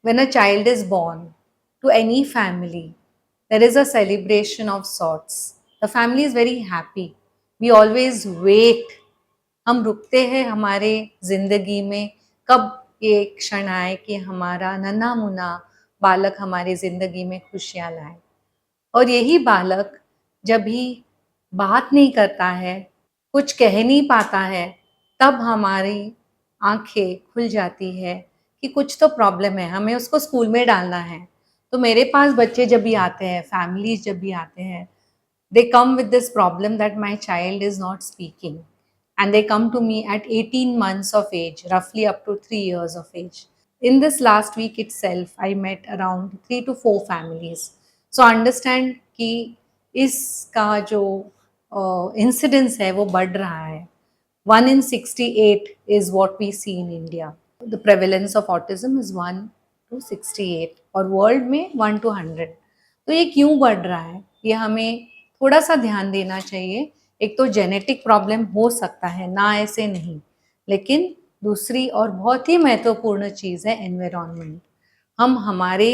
when a child is born to any family, there is a celebration of sorts. The family is very happy. We always wait. हम रुकते हैं हमारे जिंदगी में कब ये क्षण आए कि हमारा नन्हा मुन्ना बालक हमारी जिंदगी में खुशियाँ लाए। और यही बालक जब भी बात नहीं करता है, कुछ कह नहीं पाता है, तब हमारी आंखें खुल जाती है कि कुछ तो प्रॉब्लम है, हमें उसको स्कूल में डालना है। तो मेरे पास बच्चे जब भी आते हैं, फैमिलीज जब भी आते हैं, they come with this problem that my child is not speaking, and they come to me at 18 months of age, roughly up to 3 years of age. In this last week itself, I met around 3 to 4 families. So understand कि इसका जो incidence है वो बढ़ रहा है. 1 in 68 is what we see in India. The prevalence of autism is 1 to 68 और world में 1 to 100. तो ये क्यों बढ़ रहा है, ये हमें थोड़ा सा ध्यान देना चाहिए. एक तो जेनेटिक प्रॉब्लम हो सकता है, ना ऐसे नहीं, लेकिन दूसरी और बहुत ही महत्वपूर्ण चीज़ है एनवायरनमेंट. हम हमारे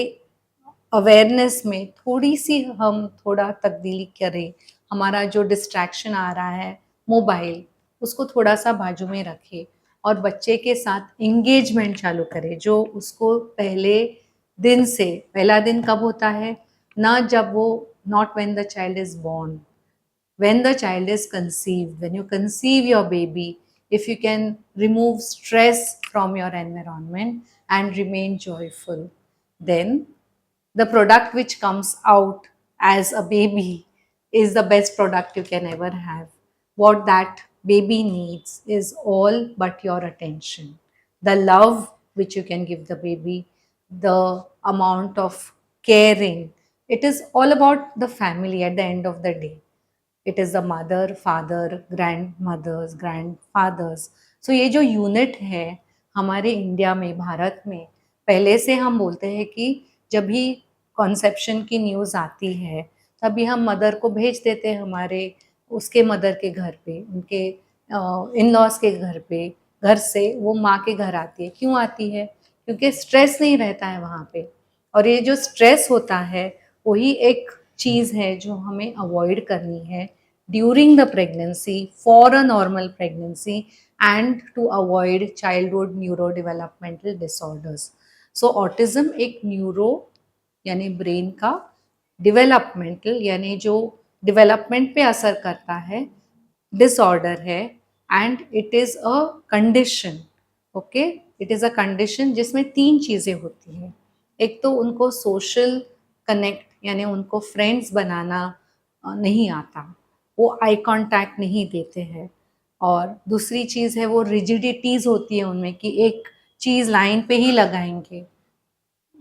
अवेयरनेस में थोड़ी सी हम थोड़ा तब्दीली करें. हमारा जो डिस्ट्रैक्शन आ रहा है मोबाइल, उसको थोड़ा सा बाजू में रखें और बच्चे के साथ इंगेजमेंट चालू करें. जो उसको पहले दिन से, पहला दिन कब होता है ना, जब वो, not when the child is born, when the child is conceived, when you conceive your baby, if you can remove stress from your environment and remain joyful, then the product which comes out as a baby is the best product you can ever have. What that baby needs is all but your attention. The love which you can give the baby, the amount of caring. It is all about the family at the end of the day. It is the mother, father, grandmothers, grandfathers. So ये जो unit है हमारे India में, भारत में, पहले से हम बोलते हैं कि जब भी कॉन्सेप्शन की न्यूज़ आती है तभी हम मदर को भेज देते हैं हमारे उसके मदर के घर पे, उनके इन लॉज के घर पे. घर से वो माँ के घर आती है. क्यों आती है? क्योंकि स्ट्रेस नहीं रहता है वहाँ पे. और ये जो स्ट्रेस होता है वही एक चीज़ है जो हमें अवॉइड करनी है during the pregnancy, for a normal pregnancy, and to avoid childhood neuro developmental disorders. So autism एक न्यूरो यानी ब्रेन का, डेवलपमेंटल यानी जो डेवलपमेंट पे असर करता है, डिसऑर्डर है. And it is a condition. Okay, it is a condition जिसमें 3 चीज़ें होती हैं. एक तो उनको सोशल कनेक्ट यानी उनको फ्रेंड्स बनाना नहीं आता, वो आई कांटेक्ट नहीं देते हैं. और दूसरी चीज़ है वो रिजिडिटीज़ होती है उनमें कि एक चीज़ लाइन पे ही लगाएंगे.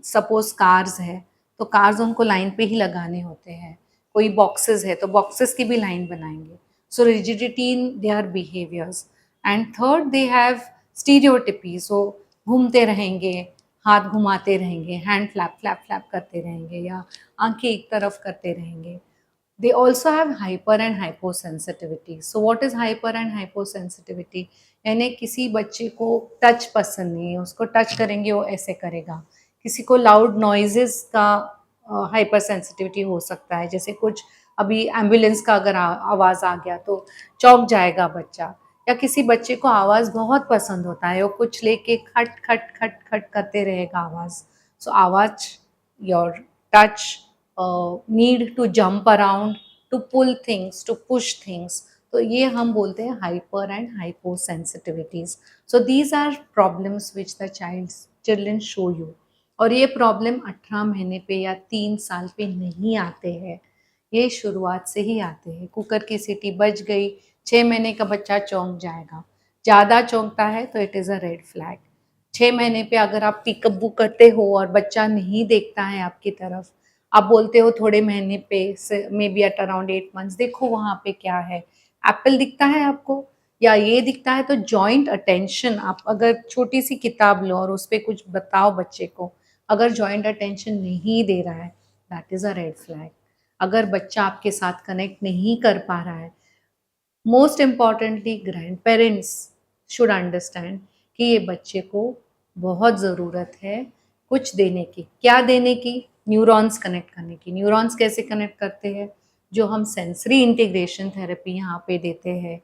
सपोज कार्स है तो कार्स उनको लाइन पे ही लगाने होते हैं. कोई बॉक्सेस है तो बॉक्सेस की भी लाइन बनाएंगे. So rigidity in their behaviours. And third, they have stereotypy. So घूमते रहेंगे, हाथ घुमाते रहेंगे, हैंड फ्लैप फ्लैप फ्लैप करते रहेंगे या आंखें एक तरफ करते रहेंगे. They also have hyper and hyposensitivity. So what is hyper and hyposensitivity? यानी किसी बच्चे को टच पसंद नहीं है, उसको टच करेंगे वो ऐसे करेगा. किसी को लाउड नॉइजेस का हाइपर सेंसिटिविटी हो सकता है. जैसे कुछ अभी एम्बुलेंस का अगर आवाज़ आ गया तो चौंक जाएगा बच्चा. या किसी बच्चे को आवाज़ बहुत पसंद होता है, वो कुछ लेके खट खट खट खट करते रहेगा आवाज़. सो आवाज़, your touch, need to jump around, to pull things, to push things. तो ये हम बोलते हैं hyper and hypo sensitivities. So these are problems which the children show you. और ये प्रॉब्लम 18 महीने पे या 3 साल पे नहीं आते हैं, ये शुरुआत से ही आते हैं. कुकर की सीटी बज गई, 6 महीने का बच्चा चौंक जाएगा. ज़्यादा चौंकता है तो it is a red flag. 6 महीने पे अगर आप पीकअप करते हो और बच्चा नहीं देखता है आपकी तरफ, आप बोलते हो थोड़े महीने पे, may be at around 8 months, देखो वहाँ पे क्या है, एप्पल दिखता है आपको या ये दिखता है, तो जॉइंट अटेंशन. आप अगर छोटी सी किताब लो और उस पर कुछ बताओ बच्चे को, अगर जॉइंट अटेंशन नहीं दे रहा है, that is a red flag. अगर बच्चा आपके साथ कनेक्ट नहीं कर पा रहा है, most importantly grand parents should understand कि ये बच्चे को बहुत ज़रूरत है कुछ देने की। क्या देने की? न्यूरॉन्स कनेक्ट करने की। न्यूरॉन्स कैसे कनेक्ट करते हैं? जो हम सेंसरी इंटीग्रेशन थेरेपी यहाँ पे देते हैं,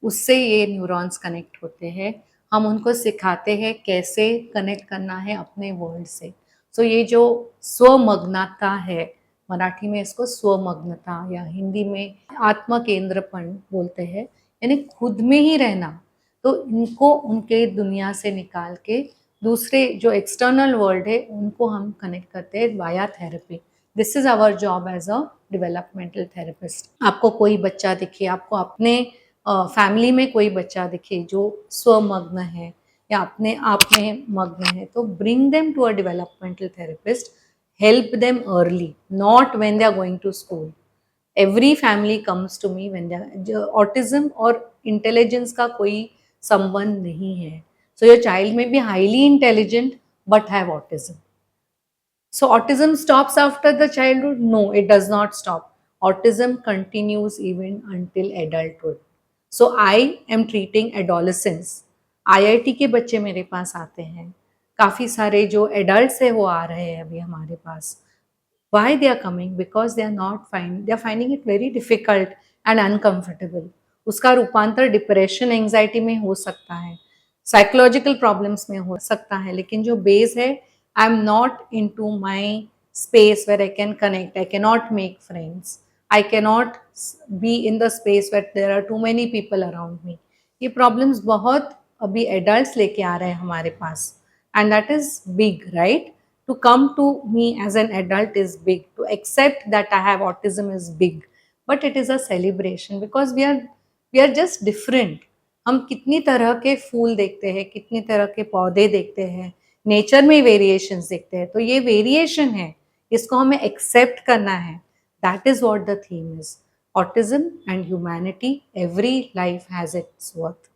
उससे ये न्यूरॉन्स कनेक्ट होते हैं। हम उनको सिखाते हैं कैसे कनेक्ट करना है अपने वर्ल्ड से। सो ये जो स्वमग्नता है, मराठी में इसको स्वमग्नता या हिंदी में आत्म केंद्रपण बोलते हैं, यानी खुद में ही रहना। तो इनको उनके दुनिया से निकाल के दूसरे जो एक्सटर्नल वर्ल्ड है उनको हम कनेक्ट करते हैं via therapy. This is our job as a developmental therapist. आपको कोई बच्चा दिखे, आपको अपने फैमिली में कोई बच्चा दिखे जो स्वमग्न है या अपने आप में मग्न है, तो bring them to a developmental therapist, help them early, not when they are going to school. Every family comes to me when they, autism और इंटेलिजेंस का कोई संबंध नहीं है। So your child may be highly intelligent but have autism. So autism stops after the childhood? No, it does not stop. Autism continues even until adulthood. So I am treating adolescents. IIT के बच्चे मेरे पास आते हैं, काफ़ी सारे जो adults है वो आ रहे हैं अभी हमारे पास. Why they are coming? Because they are finding it very difficult and uncomfortable. उसका रूपांतर डिप्रेशन एंजाइटी में हो सकता है, साइकोलॉजिकल प्रॉब्लम्स में हो सकता है, लेकिन जो बेस है, I am not into my space where I can connect, I can not make friends, I can not be in the space where there are too many people around me. ये problems बहुत अभी adults लेके आ रहे हैं हमारे पास, and that is big, right? To come to me as an adult is big, to accept that I have autism is big, but it is a celebration because we are just different. हम कितनी तरह के फूल देखते हैं, कितनी तरह के पौधे देखते हैं, नेचर में वेरिएशंस देखते हैं, तो ये वेरिएशन है, इसको हमें एक्सेप्ट करना है. That is what the theme is. Autism and humanity, every life has its worth.